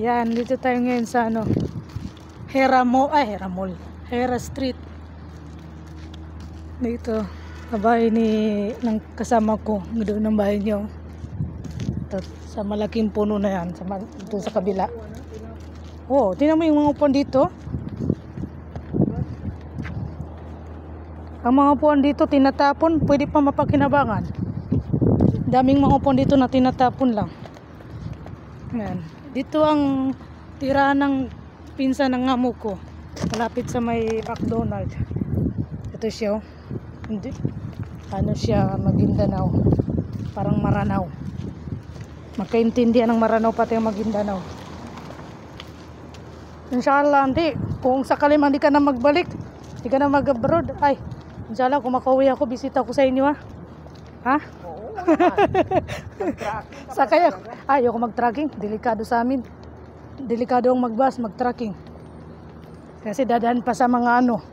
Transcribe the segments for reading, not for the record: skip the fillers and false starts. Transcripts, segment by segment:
Yan, dito tayo ngayon sa ano, Hera Mall, Hera Street. Dito, sa bahay ng kasama ko, doon ang bahay niyo. Sa malaking puno na yan, dito sa kabila. Oh, tingnan mo yung mga upuan dito. Ang mga upuan dito tinatapon, pwede pa mapakinabangan. Daming mga upuan dito na tinatapon lang. Yan. Dito ang tirahan ng pinsan ng amo ko. Malapit sa may McDonald's. Ito siya. Hindi. Ano siya, Maguindanao. Parang Maranao. Makaintindihan ng Maranao pati ang Maguindanao. Inshallah, hindi. Kung sakali man di ka na magbalik, di ka na mag-abroad, ay, inshallah, kung makauwi ako, bisita ko sa inyo, ha? Ha? Sakay ako. Ayaw ko mag-tracking. Delikado sa amin. Delikado ang mag-bus, mag-tracking. Kasi dadaan pa sa mga ano.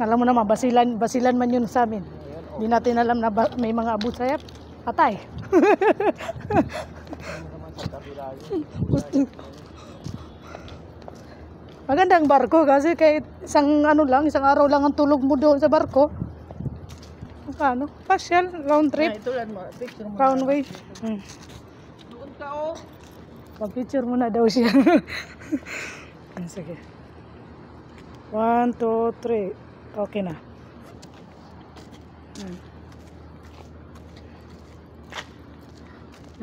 Alam mo naman, basilan man yun sa amin. Hindi natin alam na may mga abot sayap. Patay. Magandang barko kasi kahit isang araw lang ang tulog mo doon sa barko. Ano? Pasyal, round trip. Round way. Doon ka oh. Pag-picture mo na daw siya. Sige. 1, 2, 3. Okay na.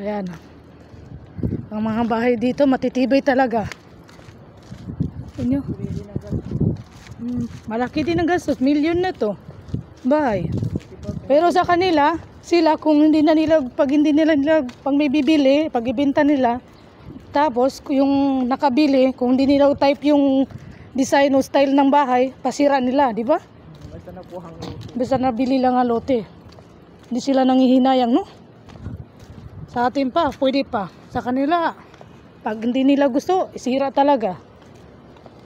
Ayan. Ang mga bahay dito matitibay talaga. Inyo. Malaki din ang gastos. Milyon na to. Bahay. Pero sa kanila, sila kung pag may bibili, pag ibenta nila, tapos yung nakabili, kung hindi nila type yung design o style ng bahay, pasira nila, di ba? Basta nabili lang ang lote. Hindi sila nanghihinayang, no? Sa atin pa, pwede pa. Sa kanila, pag hindi nila gusto, isira talaga.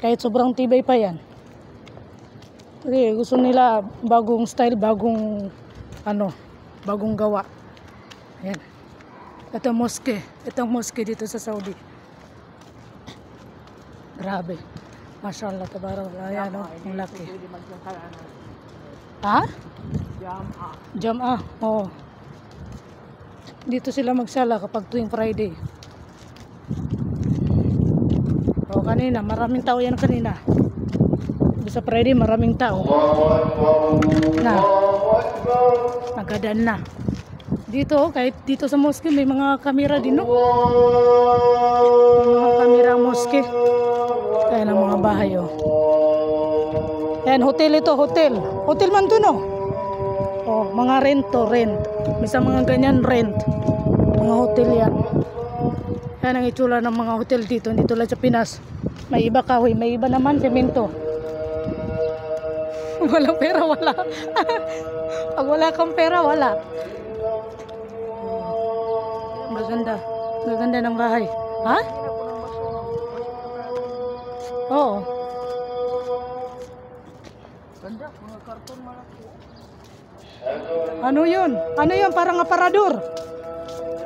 Kahit sobrang tibay pa yan. Kasi gusto nila bagong style, bagong gawa. Ayan. Ito mosque. Itong mosque dito sa Saudi. Grabe. Mashallah, tabarakallah. Ayan o, ang laki. Ha? Jam'ah. Oo. Dito sila magsala kapag tuwing Friday. O kanina, maraming tao yan kanina. Sa Friday, maraming tao. Na. Nagadan na. Dito, kahit dito sa mosque, may mga kamera din, no? May mga kamera mosque. Ayan ang mga bahay, oh. Ayan, hotel ito, hotel. Hotel man to, no? Oh, mga rent. May sa mga ganyan, rent. Mga hotel yan. Ayan ang itsura ng mga hotel dito. Hindi tulad sa Pinas. May iba kahoy, may iba naman semento. Walang pera, wala. Pag wala kang pera, wala. Maganda. Maganda ng bahay. Ha? Oo. Ganda, mga karton malaki. Ano yun? Ano yun? Parang aparador.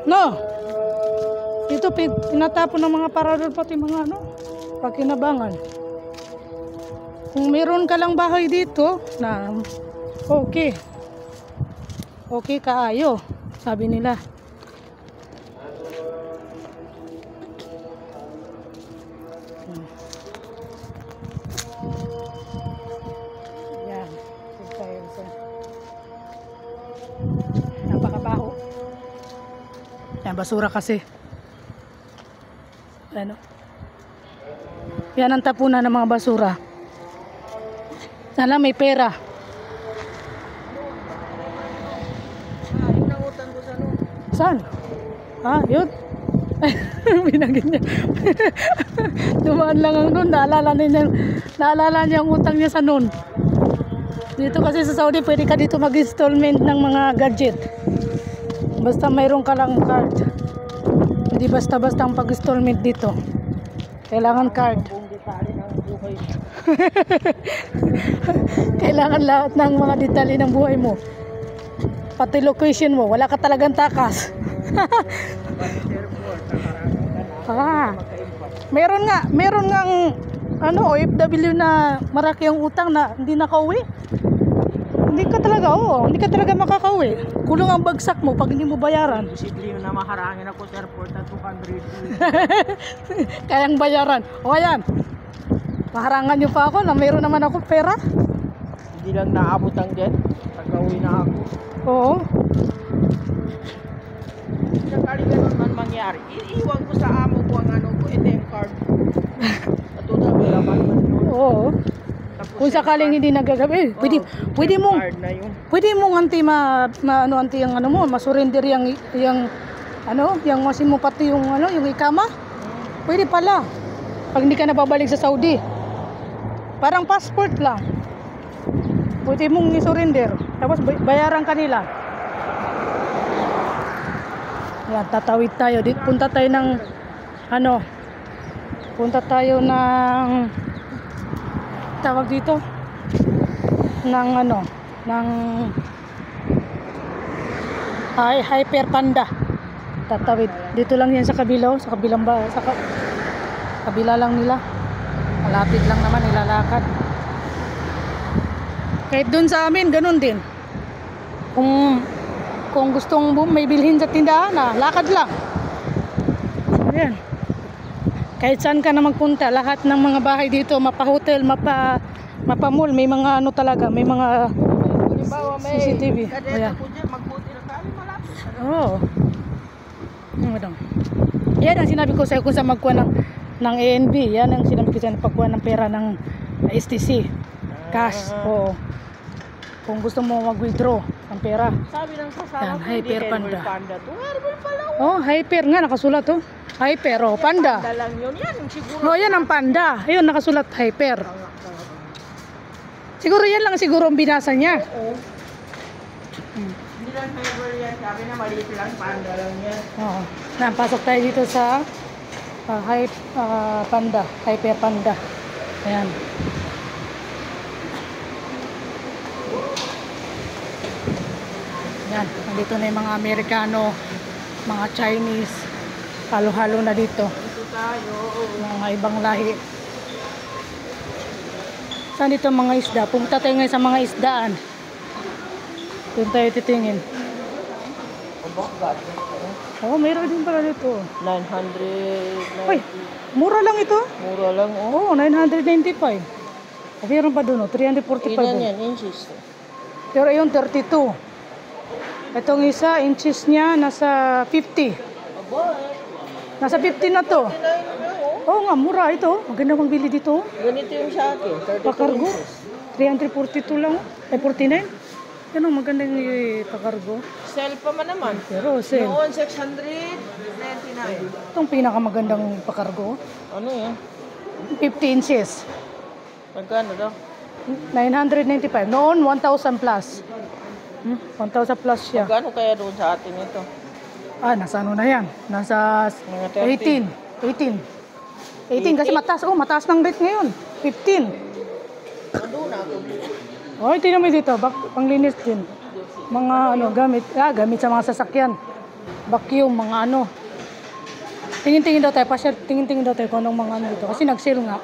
No? Ito, tinatapon ng mga aparador pati mga pakinabangan. Kung meron ka lang bahay dito, na okay. Okay kaayo, sabi nila. Yan. Napakabaho. Yan, basura kasi. Ano? Yan ang tapunan ng mga basura. Sana may pera. Yung nangutan ko sa ano? Saan? Ha? Yun? Binagin niya. Dumaan lang ang nun. Naalala niya ang utang niya sa nun. Dito kasi sa Saudi, pwede ka dito mag-installment ng mga gadget. Basta mayroon ka lang card. Hindi basta-basta ang pag-installment dito. Kailangan card. Kailangan lahat ng mga detalye ng buhay mo. Pati location mo, wala ka talagang takas. Ah, Magka-import. meron ngang ano, OFW na maraki ang utang na hindi nakauwi. Hindi ka talaga makakauwi. Kulong ang bagsak mo pag hindi mo bayaran. Posible yun na maharangin ako sa airport na 200. Kayang bayaran. O ayan. Maharangan niyo pa ako na meron naman ako pera. Hindi lang naabot ang jet. Pag-uwi na ako. Oo. Sakali ganun man mangyari, iiwan ko sa amo ko ang ano ko, ATM card. Natutal mo naman man yun. Oo. Tapos Kung sakaling hindi nagagabi, pwede mong card na yun. anti ano anti yung ano mo, masurrender yung ano, yung masin mo pati yung ano, yung ikama. Pwede pala. Pag hindi ka na babalik sa Saudi. Parang passport lang. Pwede mong i-surrender. Tapos bayaran kanila. Yan, tatawid tayo. Punta tayo ng ano? Punta tayo ng tawag dito ng ano, ng Hyper Panda. Tatawid. Dito lang yan sa kabilaw, sa kabilang kabila lang nila. Malapit lang naman, ilalakad. Kahit dun sa amin, ganun din. Kung gustong may bilhin sa tindahan, lakad lang. Ayan. Kahit saan ka na magpunta, lahat ng mga bahay dito, mapa-hotel, mapa-mall, may mga ano talaga, may mga Halimbawa may CCTV. kadeta Ayan. ko dyan, magbuti na kami malapit. Oo. Yan ang sinabi ko sa'yo kung sa magkuha ng ANB. Yan ang sinabi ko sa'yo pagkuha ng pera ng STC. Cash. Oo. Kung gusto mo mag-withdraw ng pera. Sabi ng kasama Yan, ko, Hyper hindi Panda. Herbal Panda to. Herbal pala. Oh, hyper nga nakasulat oh. Hyper oh, panda. Panda lang yun. Yan, yung siguro. Oh, yan ang panda. Ayun nakasulat hyper. Siguro yan lang siguro ang binasa niya. Oo. Hindi lang herbal yan. Sabi na maliit lang. Panda lang yan. Oo. Napasok tayo dito sa panda, hyper panda. Ayan. Yan, nandito na yung mga Amerikano, mga Chinese, halo-halo na dito, Ito tayo. mga ibang lahi. Saan dito mga isda? Pumunta tayo ngayon sa mga isdaan. Doon tayo titingin. Oh God. Oo, mayroon din pala dito. 900. Ay, mura lang ito. Mura lang. Oh. Oo, 995. Mayroon pa doon, 345. Ilan yan? Inches. Pero yung 32. Itong isa, inches niya, nasa 50. Aba, Nasa 50 na to. Oo nga, mura ito. Maganda magbili dito. ganito yung sa akin. 32 Pakargo. inches. 342 lang. Ay, 49. Yan ang magandang pakargo. Sell pa man naman. Pero sale. Noon, 699. Itong pinakamagandang pakargo. Ano yan? 50 inches. Magkano daw? 995. Noon, 1,000 plus. 1,000 plus siya. Magkano kaya doon sa atin ito? Nasa ano na yan? Nasa Mga 18 kasi mataas. Oh, mataas ng rate ngayon. 15. Doon ako. Oh, tingnan mo dito. Panglinis din. Mga ano, gamit sa mga sasakyan. Vacuum, mga ano. Tingin-tingin daw tayo. Tingin-tingin daw tayo kung anong mga ano dito. Kasi nag-sale nga.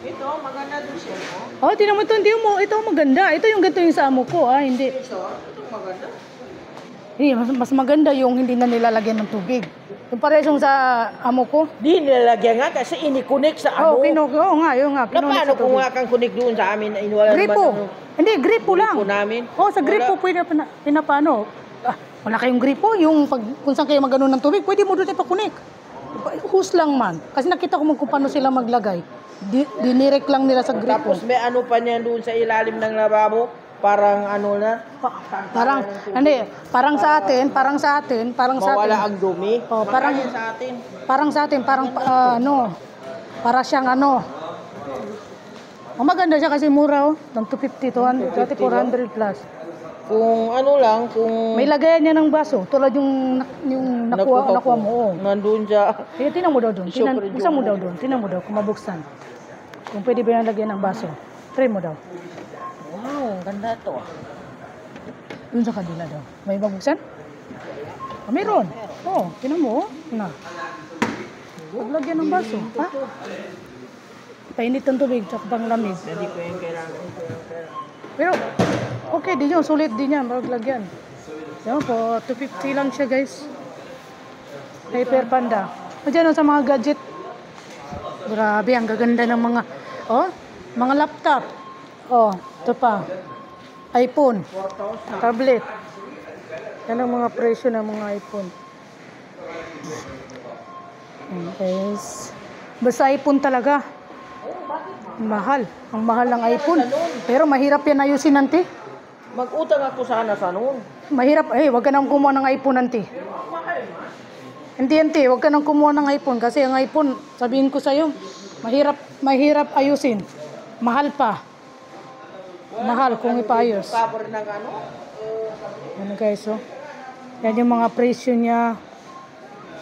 Ito, maganda doon siya. Oh, tingnan mo ito. Ito maganda. Ito yung ganito yung sa amo ko. Hindi. Ito maganda. Mas maganda yung hindi na nilalagyan ng tubig. Yung parehong sa amo ko. Di nilalagyan nga kasi ini-connect sa ano. Oo nga, yun nga. Na Kinunik paano sa kung tubig. nga kang connect doon sa amin? Wala Gripo. naman ano. Hindi, gripo lang. Gripo namin. Oh, sa gripo pwede pinapano. Wala kayong gripo, yung kung saan kayo magano ng tubig, pwede mo doon ipakunik. Hose lang man. Kasi nakita ko kung paano sila maglagay. Dinirect lang nila sa gripo. Tapos may ano pa niyan doon sa ilalim ng lababo. Parang ano na. Parang sa atin. Mawala ang dumi. Oh, parang Makaya sa atin. para siyang ano. Ang maganda siya kasi mura oh. Ng 250, 200, dati 400 plus. Kung ano lang, kung May lagayan niya ng baso, tulad yung nakuha mo. Oh. nandun siya. Kaya tinan mo daw doon. Super Buksan mo daw doon. Tinan mo daw kung mabuksan. Kung pwede ba yung lagyan ng baso. Try mo daw. Wow, ganda to. Doon sa kabila daw. May mabuksan? Meron. Oh, tinan mo. Na. Paglagyan ng baso. Ha? Painit ang tubig, tsaka pang lamig. Hindi ko yung kailangan. Pero, okay din yun. Sulit din yan. Paglagyan. Yan po, 250 lang siya guys. Hyper Panda. O dyan sa mga gadget. Grabe, ang gaganda ng mga, mga laptop. Ito pa. iPhone. 4,000. Tablet. Yan ang mga presyo ng mga iPhone. Ayan, guys. Basta iPhone talaga. Mahal. Ang mahal ng iPhone. Pero mahirap yan ayusin, nanti. Mag-utang ako sana sa noon. Mahirap. Wag ka nang kumuha ng iPhone, nanti. Hindi, wag ka nang kumuha ng iPhone. Kasi ang iPhone, sabihin ko sa'yo, mahirap ayusin. Mahal pa. Mahal kung ipaayos. Cover ng ano? Ano guys, yan yung mga presyo niya.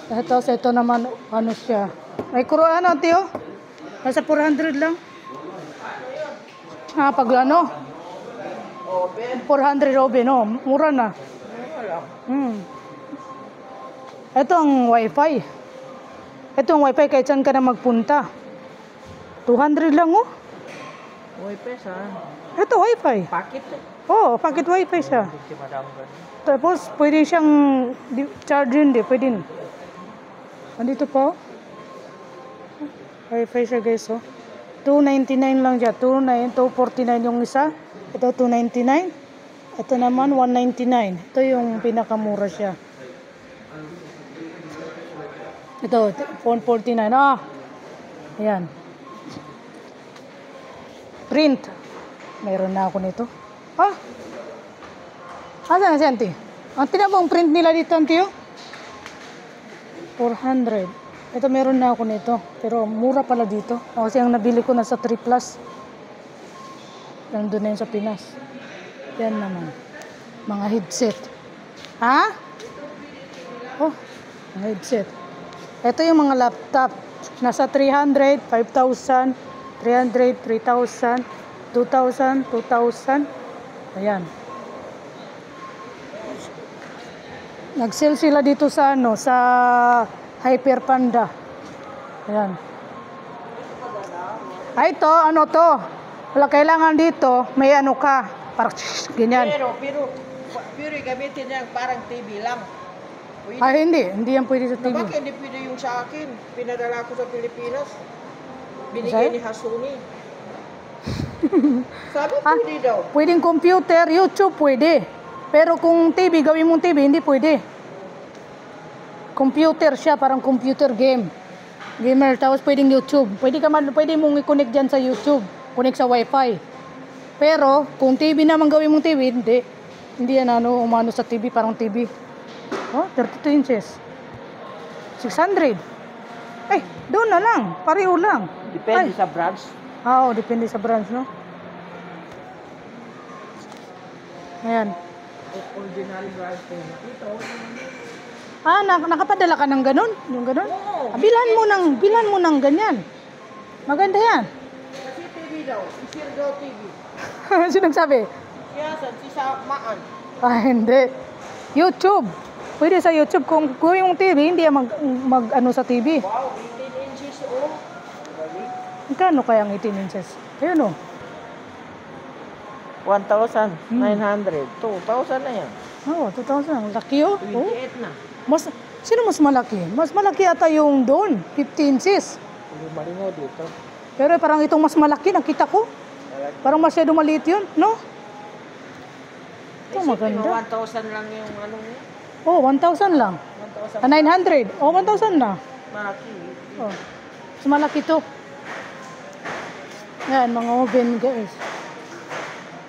Tapos ito naman, ano siya. May kuruan, tiyo? Nasa 400 lang. Pag ano? Open. 400 open, mura na. Wala. Ito ang wifi. Ito ang wifi kahit saan ka na magpunta. 200 lang, Uy, pesa. Ito wifi. Pakit eh. Pocket wifi siya. Hindi si madam ganun. Tapos pwede siyang charge din, pwede. Andito pa. Wifi siya guys, 299 lang siya. 249 yung isa. Ito 299. Ito naman 199. Ito yung pinakamura siya. Ito 149. Ayan. Print. Meron na ako nito. Asan na si auntie? Ang tinabang print nila dito, auntie, 400. Ito meron na ako nito. Pero mura pala dito. Kasi ang nabili ko nasa 3 plus. Nandun na yun sa Pinas. Yan naman. Mga headset. Mga headset. Ito yung mga laptop. Nasa 300, 5,000, 300, 3,000, 2,000, 2,000. Ayan. Nag-sale sila dito sa sa Hyper Panda. Ayan. Ito, ano to? Wala kailangan dito, may ano ka. Parang ganyan. Pero gamitin niya parang TV lang. Pwede. Hindi yan pwede sa TV. Bakit hindi pwede yung sa akin? Pinadala ko sa Pilipinas. Sa'yo? Binigay ni Hasuni. Sabi pwede daw. Pwedeng computer, YouTube pwede. Pero kung TV, gawin mong TV, hindi pwede. Computer siya, parang computer game. Gamer, tapos pwedeng YouTube. Pwede mong i-connect dyan sa YouTube. Connect sa Wi-Fi. Pero, kung TV naman gawin mong TV, hindi. Hindi yan umano sa TV, parang TV. 32 inches. 600. Doon na lang. Pareho lang. Depende sa branch. Depende sa branch, no? Ayan. Ordinary branch ko. Ito. Nakapadala ka ng ganun? Yung ganun? Oo. Bilhan mo ng ganyan. Maganda yan. Kasi TV daw. Isir daw TV. Sino nagsabi? Siyasan, si Samaan. Hindi. YouTube. Pwede sa YouTube. Kung yung TV, hindi yan mag sa TV. Wow, 18 inches Magkano kaya ang 18 inches? Ayun 1,900. 2,000 na yan. 2,000. Laki 28 na. Sino mas malaki? Mas malaki ata yung doon. 50 inches. Hindi maringo dito. Pero parang itong mas malaki, nakita ko. Parang masyado maliit yun, no? Ito maganda. 1,000 lang yung ano niya. 1,000 lang. 1,000. 900. 1,000 na. Malaki. Mas malaki to. Yan, mga oven guys.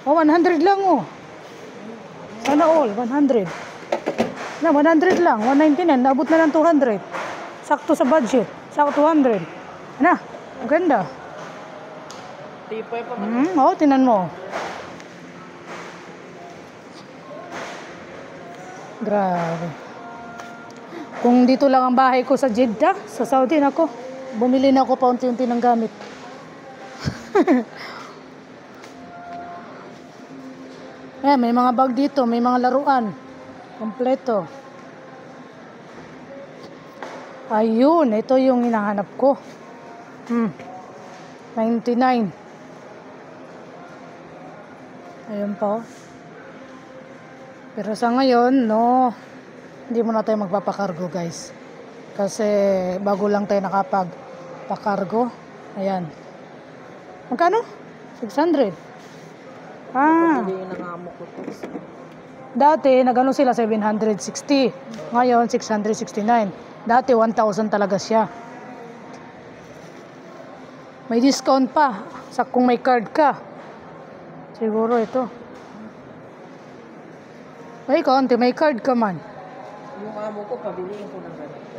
100 lang Sana all, 100. 100 lang, 199. Naabot na ng 200. Sakto sa budget. Sakto 200. Ang ganda. Tipay pa. Tinan mo. Grabe. Kung dito lang ang bahay ko sa Jeddah, sa Saudi, bumili na ako paunti-unti ng gamit. May mga bag dito, may mga laruan. Kompleto. Ayun, ito yung hinahanap ko. 99. Ayun po. Pero sa ngayon, no, hindi muna tayo magpapakargo, guys. Kasi bago lang tayo nakapagpakargo. Ayan. Magkano? 600. Piliin ng amo ko to. Dati, nagano sila 760. Ngayon, 669. Dati, 1,000 talaga siya. May discount pa sa kung may card ka. Siguro ito. May konti, may card ka man. Yung amo ko, pabiliin ko ng ganito.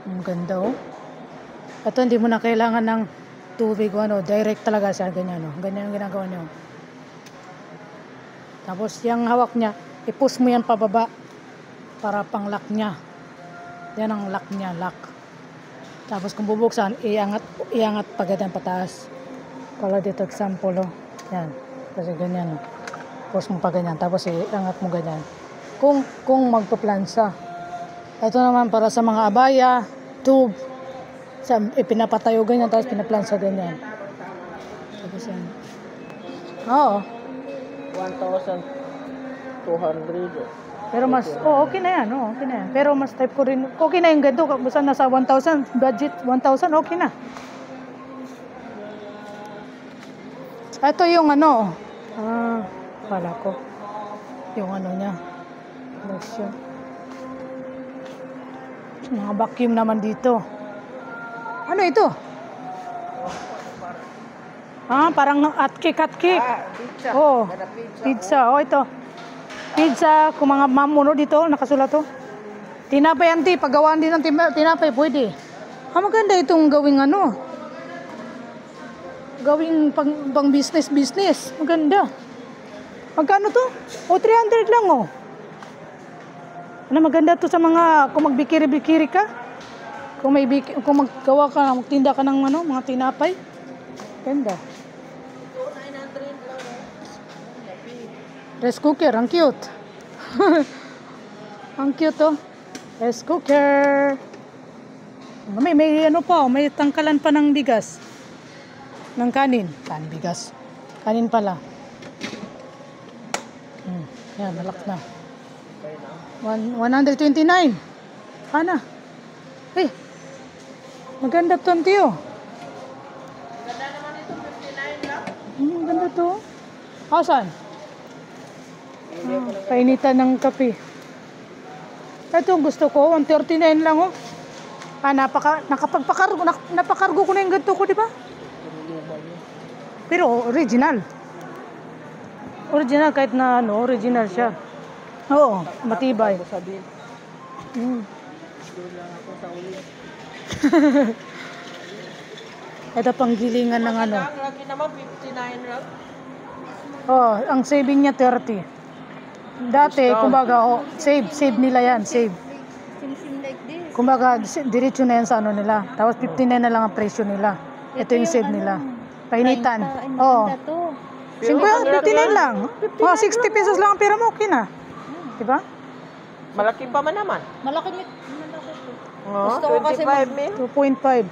Ang ganda oh. Ito, hindi mo na kailangan ng tubig o ano. Direct talaga siya, ganyan oh. Ganyan ang ginagawa niyo. Tapos, yung hawak niya, i-push mo yan pababa para pang lock niya. Yan ang lock niya, lock. Tapos, kung bubuksan, iangat pa ganyan pataas. Kala dito, example oh. Yan. Kasi ganyan oh. Push mo pa ganyan. Tapos, iangat mo ganyan. Kung magpa-plansa. Ito naman para sa mga abaya, tube. Pinapatayo ganyan, tapos pinaplansa ganyan. Tapos yan. Oo. 1,200. Pero mas, okay na yan, okay na yan. Pero mas type ko rin, okay na yung ganito. Basta nasa 1,000, budget 1,000, okay na. Ito yung ano, pala ko. Yung ano niya. Lotion. Mga vacuum naman dito. Ano ito? Parang at-cake. Pizza. Oo. Kada pizza. Pizza. Ito. Pizza, kung mga mamuno dito, nakasulat to. Tinapay anti, paggawaan din ng tinapay, pwede. Maganda itong gawing ano. Gawing pang business. Maganda. Magkano to? 300 lang oh. Ano, maganda to sa mga, kung magbikiri-bikiri ka. Kung maggawa ka, magtinda ka ng ano, mga tinapay. Ganda. 900 lang. Rice cooker, ang cute. Ang cute oh. Rice cooker. May ano pa, may tangkalan pa ng bigas. Ng kanin. Bigas. Kanin pala. Yan, nalak na. 129. Ana. Maganda to, Tiyo. Ganda naman ito, 59 lang. Maganda to. Asan? Painitan ng kape. Ito gusto ko, 139 lang oh. Napakargo ko na yung ganito ko, di ba? Pero original. Original kahit na ano, original siya. Oo, matibay. Sabihin, doon lang ako sa uli. Ito panggilingan ng ano. Lagi naman, 59 lang. Ang saving niya 30. Dati, kumbaga, save nila yan, save. Kumbaga, diretso na yan sa ano nila. Tapos 59 na lang ang presyo nila. Ito yung save nila. Painitan. Oo. 59 lang. Mga 60 pesos lang ang pera mo, okay na. Diba? Malaki pa man naman. Malaki to. Gusto ko kasi 25 mil. 2.5.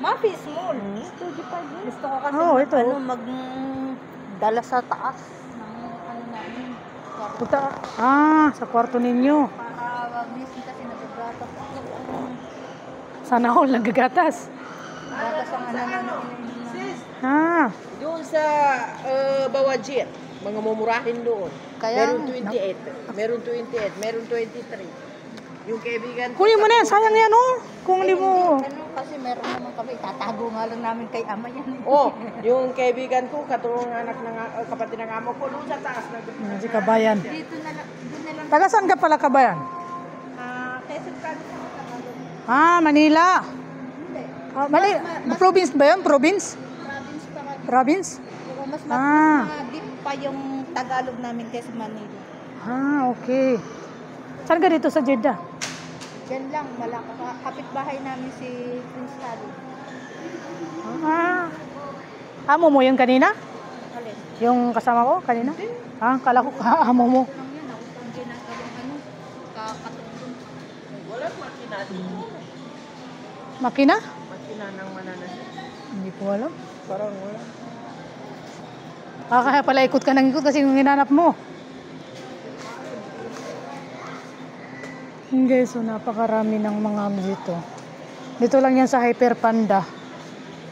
Mapi, small. 25 mil. Gusto ko kasi Ito. magdala sa taas ng ano namin. Sa kwarto ninyo. Para minsan kasi nagagatas. Sana all nagagatas. Gatas ang ano. Doon sa Bawajir, mga mumurahin doon. Kaya, Meron 28, meron 23. Yung kaibigan ko. Kunin mo na yan, sayang yan oh. Kung hindi mo. Kasi meron naman kami. Tatago nga lang namin kay ama yan. Yung kaibigan ko, katulong anak ng kapatid ng amo ko, doon sa taas na doon. Si Kabayan. Dito na lang. Doon na lang. Taga saan ka pala, Kabayan? Quezon Province ako Tagalog. Manila. Hindi. Province ba yun? Province? Province pa kami. Province? Pero mas deep pa yung Tagalog namin kaysa Manila. Okay. Saan ka dito sa Jeddah? Yan lang, kapitbahay namin si Prince Harry. Amo mo yung kanina? Alin? Yung kasama ko kanina? Kala ko amo mo. Lang yan, ako pang ginagawang kakatulong. Wala Makina? Makina ng mananahi. Hindi ko alam. Parang wala. Kaya pala ikot ka ng ikot kasi yung hinanap mo. Hindi, so napakarami ng mga ano dito. Dito lang yan sa Hyper Panda.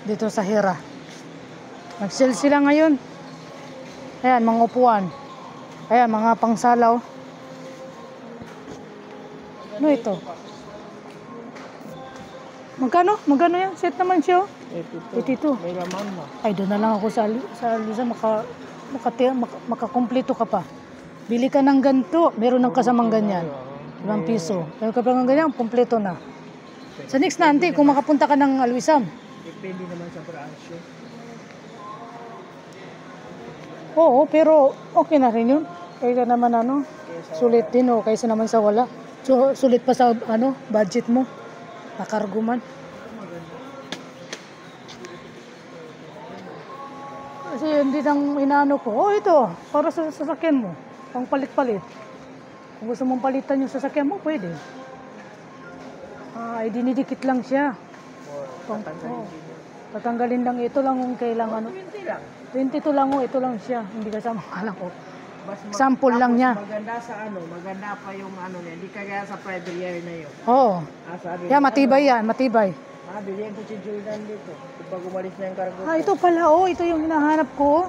Dito sa Hira. Nag-sale sila ngayon. Ayan, mga upuan. Ayan, mga pangsalaw. Ano ito? Magkano? Magkano yan? Set naman siya. 82. May laman na. Ay, doon na lang ako sa Alisa. Makakumpleto ka pa. Bili ka ng ganito. Meron ng kasamang ganyan. 5 piso. Meron ka pa ng ganyan, kumpleto na. Sa next na, auntie, kung makapunta ka ng Alwisam. Depende naman sa branch. Oo, pero okay na rin yun. Kaya naman sulit din o kaysa naman sa wala. So, sulit pa sa budget mo. Nakargo man. Kasi hindi nang inaano ko. Oh, ito, para sa sasakyan mo. Pang palit-palit. Kung gusto mong palitan yung sasakyan mo, pwede. Ay, dinidikit lang siya. Tatanggalin lang. Ito lang kung kailangan. 20 lang. 22 lang ito lang siya. Hindi kasama kala ko. Mas Sample lang niya. Maganda sa maganda pa yung niya. Hindi kagaya sa Private Year na yun. Oo. Sabi Yeah, matibay yan, matibay. bilhin ko si Jordan dito. Pag umalis na yung cargo. Ito pala, ito yung hinahanap ko.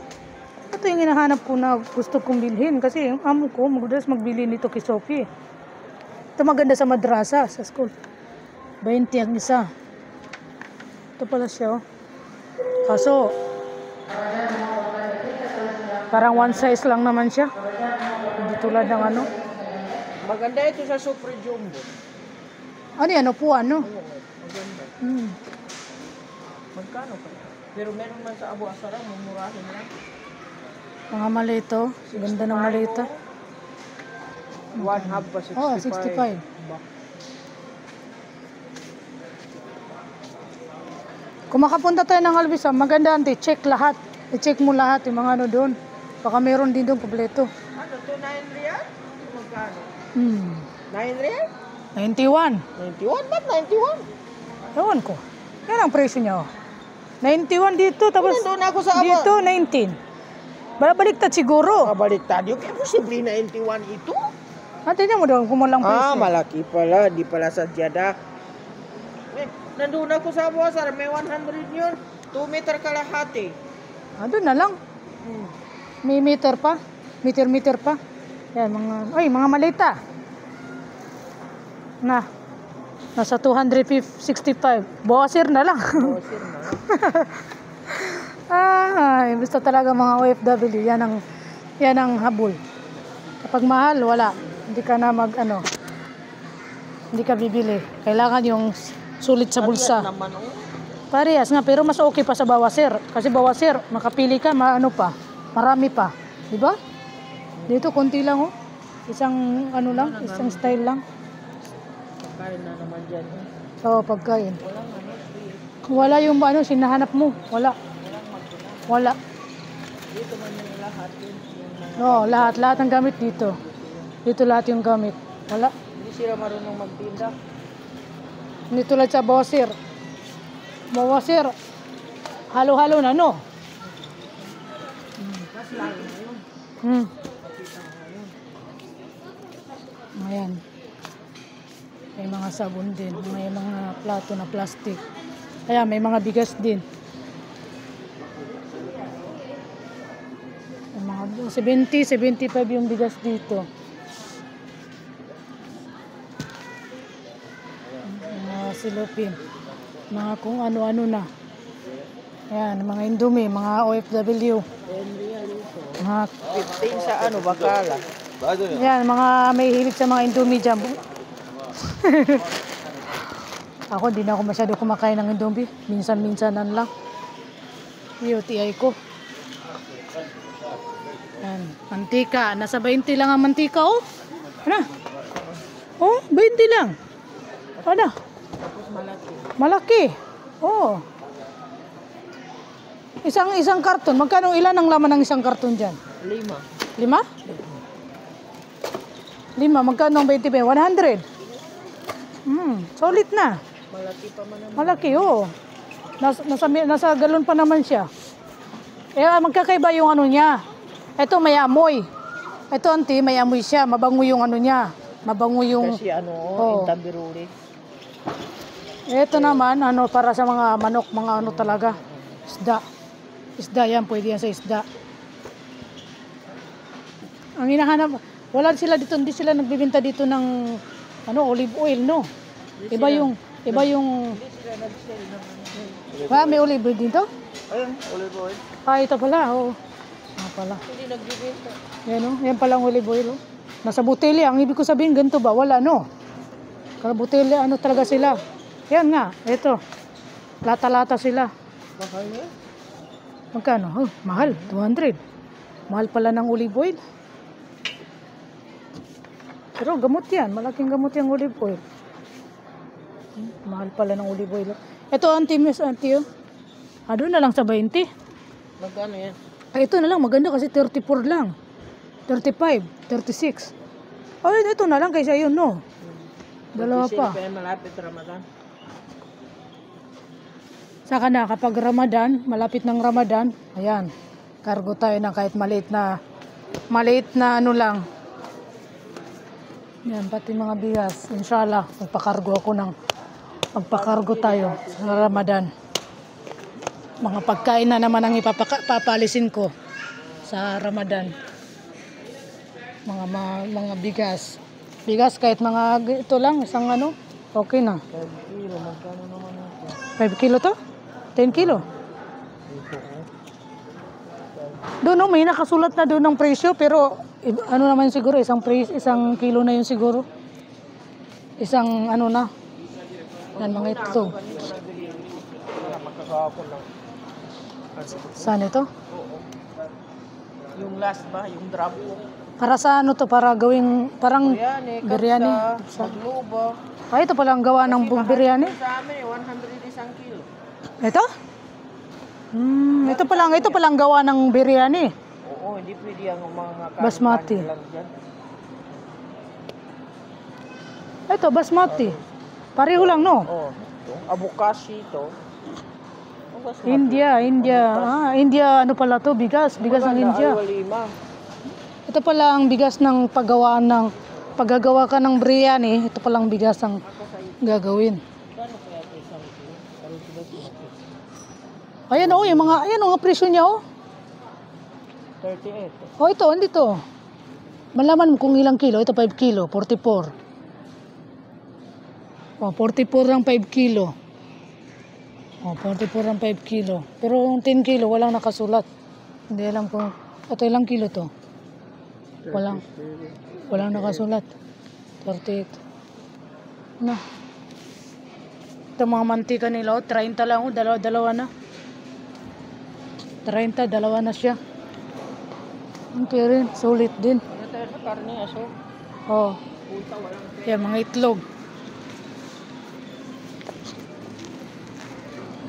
Ito yung hinahanap ko na gusto kong bilhin. Kasi yung amo ko, magdalas magbili nito kay Sophie. Ito maganda sa madrasa, sa school. 20 ang isa. Ito pala siya, Kaso, parang one size lang naman siya. Hindi tulad ng Maganda ito sa Super Jumbo. Ano yan, upuan, no? Maganda. Magkano pa? Pero meron man sa Abu Asara, mumurahin lang. Mga malito. Ganda ng malito. One half pa 65. 65. Kung makapunta tayo ng Alvisam, maganda auntie, check lahat. I-check mo lahat yung mga doon. Baka meron din doon kompleto. Ano to, 9 riyal? Magkano? 9 riyal? 91. 91? Ba't 91? Ewan ko. Yan ang presyo niya. 91 dito, tapos Nandun ako sa Abu. dito 19. Baliktad siguro. Kabaliktad yun. Kaya posible na 91 ito? Tingnan mo doon kung walang presyo. Malaki pala. Di pala sa Jeddah. Nandun ako sa Abu Asar. May 100 yun. 2 meter kalahati. Doon na lang. May meter pa. Meter pa. Yan, mga malita. Nasa 265. Bawasir na lang. Bawasir na. Basta talaga mga OFW. Yan ang habol. Kapag mahal, wala. Hindi ka na hindi ka bibili. Kailangan yung sulit sa bulsa. Naman, Parehas nga, pero mas okay pa sa bawasir. Kasi bawasir, makapili ka, marami pa. Di ba? Dito, konti lang, Isang isang style lang. Pagkain na naman dyan. So, pagkain. Wala yung sinahanap mo. Wala. Dito man yung lahat. Lahat ng gamit dito. Dito lahat yung gamit. Wala. Hindi sila marunong magtinda. Hindi tulad sa bawasir. Bawasir, halo-halo na, no? Mas lalo na yun. Ayan. May mga sabon din. May mga plato na plastic. Ayan, may mga bigas din. May mga 70, 75 yung bigas dito. Mga silupin. Mga kung ano-ano na. Ayan, mga Indomie, mga OFW. Mga 15 sa bakala. Yan, mga may hilig sa mga Indomie dyan. Ako, di na ako masyado kumakain ng Indomie. Minsan-minsanan lang. UTI ko. Yan, mantika. Nasa 20 lang ang mantika, Ano? 20 lang. Ano? Malaki. Isang karton. Magkano ilan ang laman ng isang karton dyan? 5. 5? 5? Magkano ang 20 ba? 100? Solid na. Malaki pa man naman. Malaki, oo. Nasa galon pa naman siya. Eh, magkakaiba yung ano niya. Ito may amoy. Ito, auntie, may amoy siya. Mabango yung ano niya. Mabango yung... Kasi ano, Oo. intabiruri. Ito naman, ano, para sa mga manok, mga ano talaga. Isda. Isda yan, pwede yan sa isda. Ang hinahanap, wala sila dito, hindi sila nagbibenta dito ng ano, olive oil, no? Iba yung Hindi sila nag-sell naman. may olive oil dito? Ayun, olive oil. Ito pala, oo. Pala. Hindi nagbibenta. Yan, oh. Yan pala ang olive oil, oh. Nasa botelya, ang ibig ko sabihin, ganito ba? Wala, no? Kaya botelya, ano talaga sila? Yan nga, ito. Lata-lata sila. Mahal na? Magkano? Oh, mahal, 200. Mahal pala ng olive oil. Pero gamot yan, malaking gamot yung olive oil. Mahal pala ng olive oil. Ito, auntie, oh. Doon na lang sa 20. Magkano yan? Ay, ito na lang, maganda kasi 34 lang. 35, 36. Ay, ito na lang kaysa yun, no? Dalawa pa. Kaya malapit Ramadan. Saka na, kapag Ramadan, malapit ng Ramadan, ayan, cargo tayo ng kahit maliit na ano lang. Yan, pati mga bigas. Inshallah, magpakargo tayo sa Ramadan. Mga pagkain na naman ang ipapalisin ko sa Ramadan. Mga bigas. Bigas kahit mga ito lang, isang ano, okay na. 5 kilo, magkano naman ito? 5 kilo to? 10 kilo? Doon, no, may nakasulat na doon ng presyo, pero ano naman siguro, isang kilo na yun siguro. Isang ano na. Yan, mga ito. Magkakapon lang. Saan ito? Yung last ba? Yung drop ko. Para sa ano to? Para gawing parang biryani. Maglubo. Ay, ito pala ang gawa ng biryani. Sa amin, 100 isang kilo. Ito? Ito pala ang gawa ng biryani. Oo, hindi pwede ang mga Basmati. lang dyan. Ito, basmati. Pareho lang, no? Oo. Ito, abukashi ito. India. India, ano pala to? Bigas ng India. Ito pala ang bigas ng paggagawa ka ng biryani. Ito pala ang bigas ang gagawin. Ayan oh, yung mga presyo niya oh. 38. Oh, ito, andito. Malaman mo kung ilang kilo. Ito 5 kilo, 44. Oh, 44 ang 5 kilo. Oh, 44 ang 5 kilo. Pero yung 10 kilo, walang nakasulat. Hindi alam kung, ito ilang kilo to? Walang nakasulat. 38. Na. Ito mga mantika nila, oh, 30 lang, oh, dalawa na. 30, dalawa na siya. Okay rin, sulit din. Ano tayo sa karne, aso? Oh. Puta, walang Yan, mga itlog.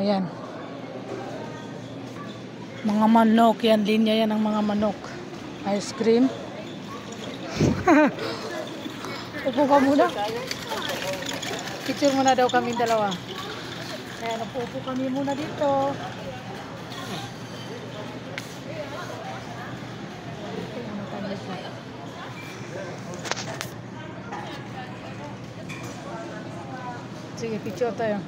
Ayan. Mga manok, yan, linya yan ang mga manok. Ice cream. Upo ka muna. Picture muna daw kami dalawa. Ayan, upo kami muna dito. Sige, picture tayo.